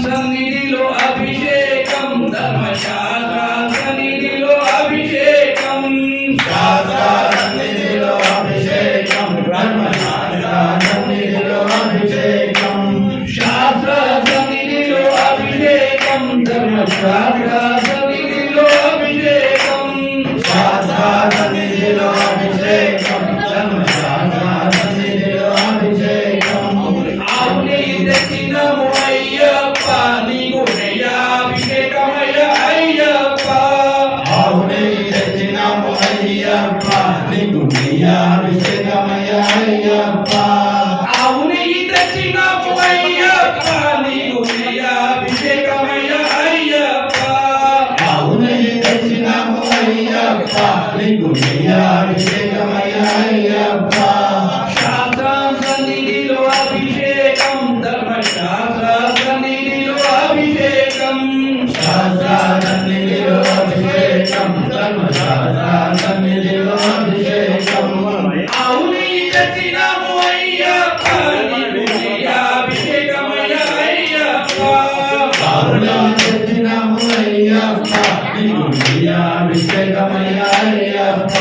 సన్నిధిలో అభిషేకం ధర్మశాస్త్ర సన్నిధిలో అభిషేకం సన్నిధిలో అభిషేకం ధర్మశాస్త్ర సన్నిధిలో అభిషేకం శాస్త్ర సన్నిధిలో అభిషేకం ధర్మశాస్త్ర సన్నిధిలో అభిషేకం శాస్త్ర సన్నిధిలో అభిషేకం ధర్మశాస్త్ర సన్నిధిలో అభిషేకం ఆవుని తెచ్చినము అయ్యప్ప నీకు అభిషేకమయ్య అయ్యప్ప ఆవుని తెచ్చినాము అయ్యప్ప నీకు అభిషేకమయ్య అయ్యప్ప ఆవుని తెచ్చినము అయ్యప్ప నీకు అభిషేకమయ్య అయ్యప్ప ఆవుని తెచ్చినాము అయ్యప్ప నీకు అభిషేకమయ్య అయ్యప్ప శాస్త్ర సన్నిధిలో అభిషేకం ధర్మశాస్త్ర సన్నిధిలో అభిషేకం శాస్త్ర సన్నిధిలో అభిషేకం ధర్మశాస్త్ర సన్నిధిలో అభిషేకం ఆవుని తెచ్చినము అయ్యప్ప నీకు అభిషేకమయ్య అయ్యప్ప ఆవుని తెచ్చినాము అయ్యప్ప నీకు అభిషేకమయ్య అయ్యప్ప